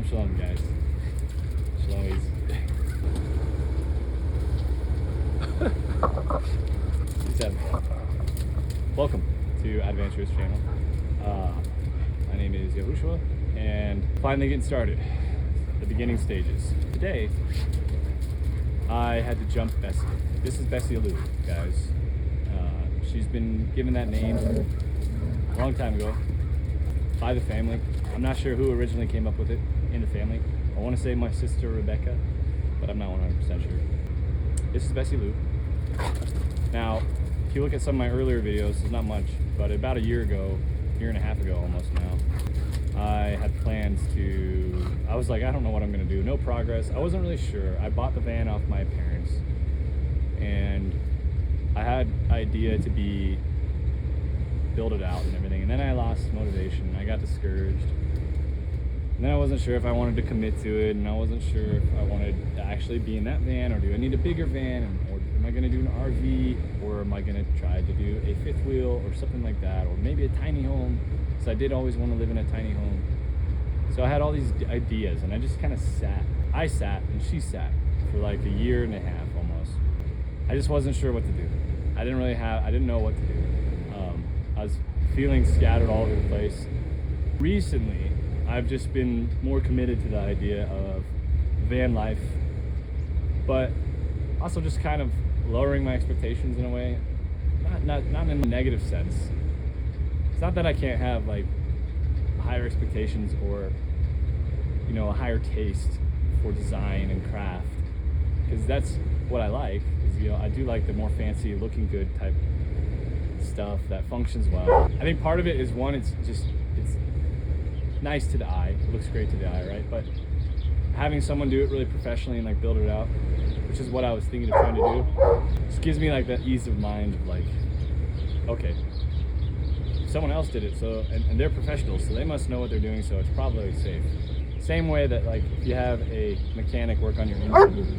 Shalom, guys. Shalom. Welcome to Adventurous Channel. My name is Yahushua, and finally getting started. The beginning stages. Today, I had to jump Bessie. This is Bessie Lou, guys. She's been given that name a long time ago by the family. I'm not sure who originally came up with it in the family. I want to say my sister Rebecca, but I'm not 100% sure. This is Bessie Lou. Now, if you look at some of my earlier videos, there's not much, but about a year and a half ago almost now, I had plans to, I was like, I don't know what I'm going to do. No progress. I wasn't really sure. I bought the van off my parents, and I had idea to build it out and everything, and then I lost motivation. I got discouraged, and then I wasn't sure if I wanted to commit to it, and I wasn't sure if I wanted to actually be in that van, or do I need a bigger van, or am I going to do an RV, or am I going to try to do a fifth wheel or something like that, or maybe a tiny home, because I did always want to live in a tiny home. So I had all these ideas, and I just kind of sat. I sat and she sat for like a year and a half almost. I just wasn't sure what to do. I didn't know what to do. I was feeling scattered all over the place. Recently, I've just been more committed to the idea of van life, but also just kind of lowering my expectations in a way, not in a negative sense. It's not that I can't have like higher expectations or, you know, a higher taste for design and craft, because that's what I like. Is, you know, I do like the more fancy, looking good type stuff that functions well. I think part of it is, one, it's nice to the eye. It looks great to the eye, right? But having someone do it really professionally and like build it out, which is what I was thinking of trying to do, just gives me like that ease of mind of like, okay, someone else did it, so and they're professionals, so they must know what they're doing, so it's probably safe. Same way that like if you have a mechanic work on your engine.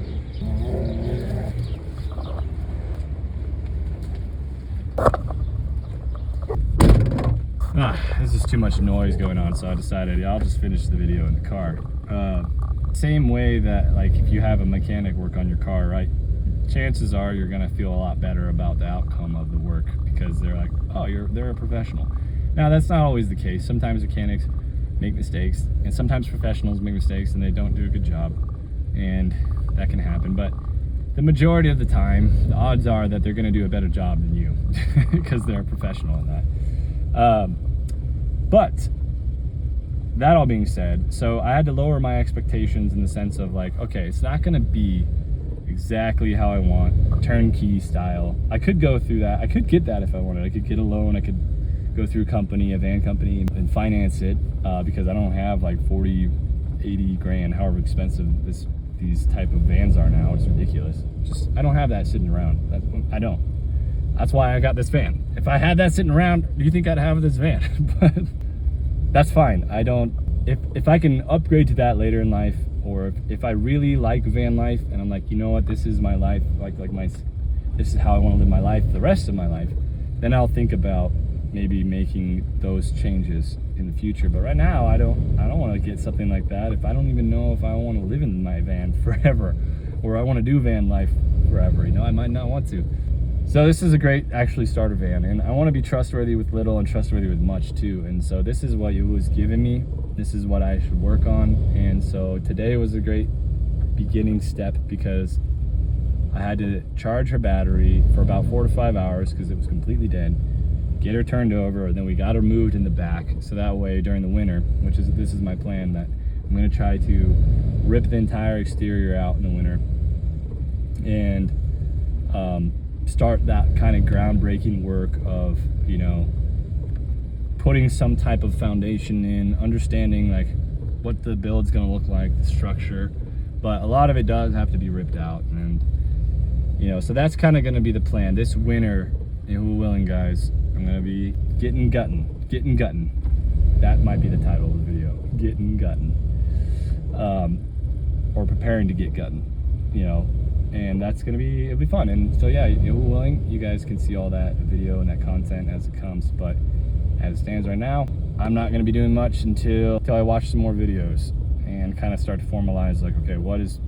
This is too much noise going on, so I decided I'll just finish the video in the car. Same way that like if you have a mechanic work on your car, right? Chances are you're gonna feel a lot better about the outcome of the work, because they're like, oh, they're a professional. Now that's not always the case. Sometimes mechanics make mistakes, and sometimes professionals make mistakes and they don't do a good job, and that can happen. But the majority of the time, the odds are that they're gonna do a better job than you because they're a professional in that. But that all being said, so I had to lower my expectations in the sense of like, okay, it's not gonna be exactly how I want, turnkey style. I could go through that. I could get that if I wanted. I could get a loan. I could go through a van company, and finance it, because I don't have like 40, 80 grand, however expensive these type of vans are now. It's ridiculous. Just, I don't have that sitting around. I don't. That's why I got this van. If I had that sitting around, do you think I'd have this van? But that's fine. I don't. If I can upgrade to that later in life, or if I really like van life and I'm like, you know what, this is my life, this is how I want to live my life the rest of my life, then I'll think about maybe making those changes in the future. But right now, I don't want to get something like that if I don't even know if I want to live in my van forever, or I want to do van life forever. You know, I might not want to. So this is a great actually starter van, and I want to be trustworthy with little and trustworthy with much too. And so this is what you was giving me. This is what I should work on. And so today was a great beginning step, because I had to charge her battery for about 4 to 5 hours because it was completely dead, get her turned over, and then we got her moved in the back, so that way during the winter, this is my plan, that I'm going to try to rip the entire exterior out in the winter and start that kind of groundbreaking work of, you know, putting some type of foundation in, understanding like what the build's going to look like, the structure. But a lot of it does have to be ripped out, and you know, so that's kind of going to be the plan this winter. Who willing, guys, I'm going to be getting guttin'. That might be the title of the video, getting guttin', or preparing to get guttin', you know. And that's gonna be, it'll be fun. And so yeah, who willing, you guys can see all that video and that content as it comes. But as it stands right now, I'm not gonna be doing much until I watch some more videos. and kind of start to formalize, like, okay, what is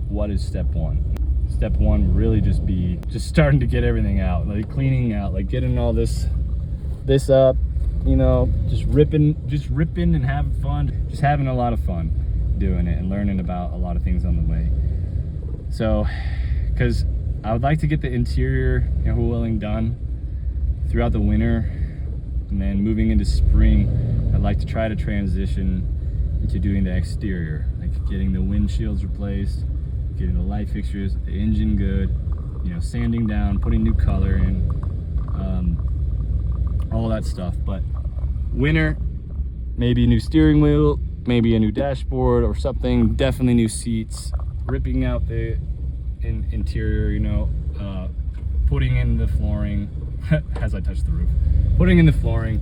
step one? Step one really just be starting to get everything out, like cleaning out, like getting all this up, you know, just ripping and having fun, just having a lot of fun doing it and learning about a lot of things on the way. So, because I would like to get the interior, Yahuwah willing, done throughout the winter, and then moving into spring, I'd like to try to transition into doing the exterior, like getting the windshields replaced, getting the light fixtures, the engine good, you know, sanding down, putting new color in, all that stuff. But winter, maybe a new steering wheel, maybe a new dashboard or something, definitely new seats, ripping out the interior, you know, putting in the flooring as I touch the roof, putting in the flooring,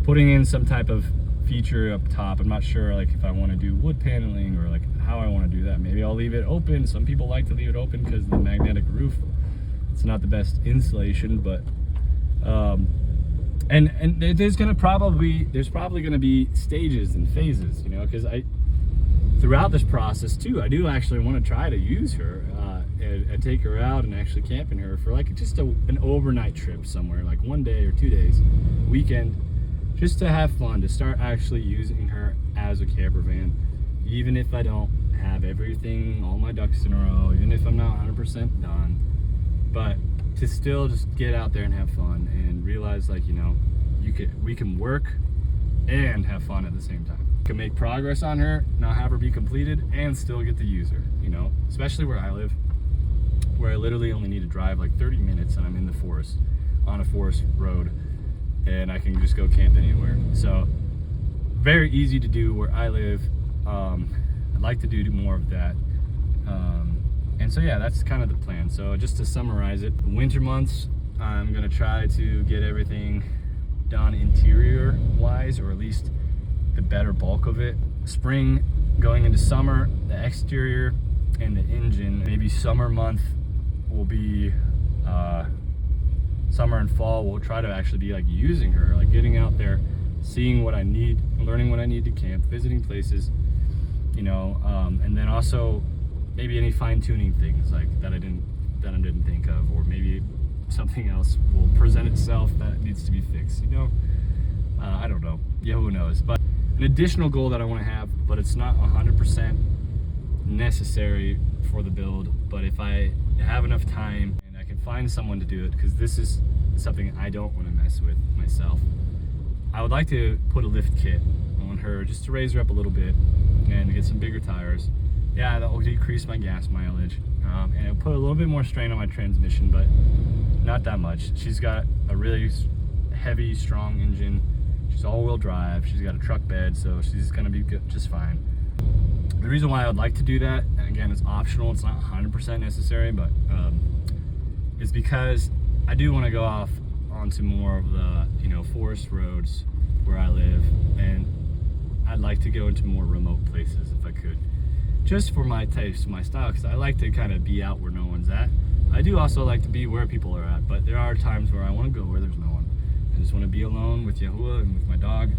putting in some type of feature up top. I'm not sure, like, if I want to do wood paneling or like how I want to do that. Maybe I'll leave it open. Some people like to leave it open because the magnetic roof, it's not the best insulation, but and there's probably gonna be stages and phases, you know, because throughout this process too, I do actually want to try to use her and take her out and actually camp in her for like just an overnight trip somewhere, like 1 day or 2 days, weekend, just to have fun, to start actually using her as a camper van, even if I don't have everything, all my ducks in a row, even if I'm not 100% done, but to still just get out there and have fun and realize, like, you know, we can work and have fun at the same time. Can make progress on her, not have her be completed, and still get to use her, you know, especially where I live, where I literally only need to drive like 30 minutes and I'm in the forest, on a forest road, and I can just go camp anywhere. So very easy to do where I live. I'd like to do more of that. And so yeah, that's kind of the plan. So just to summarize it, the winter months, I'm gonna try to get everything done interior wise, or at least the better bulk of it. Spring going into summer, the exterior and the engine. Maybe summer month will be summer and fall, we'll try to actually be like using her, like getting out there, seeing what I need, learning what I need to camp, visiting places, you know, and then also maybe any fine-tuning things like that I didn't think of, or maybe something else will present itself that needs to be fixed, you know. I don't know, yeah, who knows. But an additional goal that I want to have, but it's not 100% necessary for the build, but if I have enough time and I can find someone to do it, because this is something I don't want to mess with myself, I would like to put a lift kit on her just to raise her up a little bit and get some bigger tires. Yeah, that will decrease my gas mileage, and it'll put a little bit more strain on my transmission, but not that much. She's got a really heavy, strong engine. She's all-wheel drive. She's got a truck bed, so she's gonna be just fine. The reason why I would like to do that, and again, it's optional, it's not 100% necessary, but is because I do want to go off onto more of the, you know, forest roads where I live, and I'd like to go into more remote places if I could, just for my taste, my style, because I like to kind of be out where no one's at. I do also like to be where people are at, but there are times where I want to go where there's no one. I just want to be alone with Yahuwah and with my dog,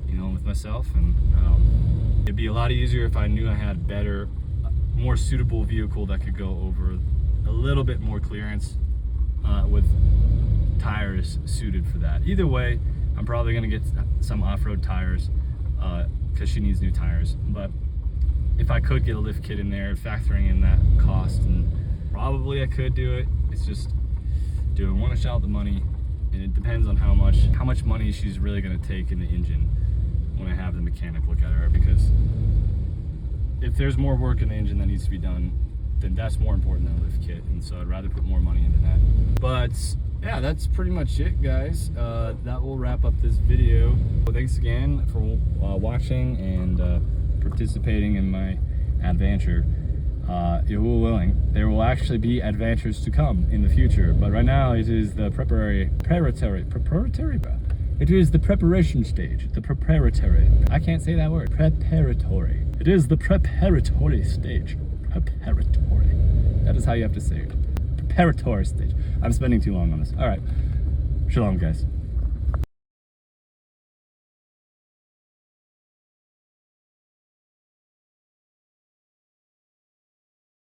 you know, with myself, and it'd be a lot easier if I knew I had better, more suitable vehicle that could go over a little bit more clearance with tires suited for that. Either way, I'm probably gonna get some off-road tires because she needs new tires. But if I could get a lift kit in there, factoring in that cost, and probably I could do it. It's just, do I want to shell out the money? And it depends on how much money she's really gonna take in the engine when I have the mechanic look at her, because if there's more work in the engine that needs to be done, then that's more important than a lift kit, and so I'd rather put more money into that. But yeah, that's pretty much it, guys. That will wrap up this video. Well, thanks again for watching and participating in my adventure. Yahuwah willing, there will actually be adventures to come in the future, but right now it is the preparatory. It is the preparation stage, the preparatory. I can't say that word. Preparatory. It is the preparatory stage. Preparatory. That is how you have to say it. Preparatory stage. I'm spending too long on this. All right. Shalom, guys.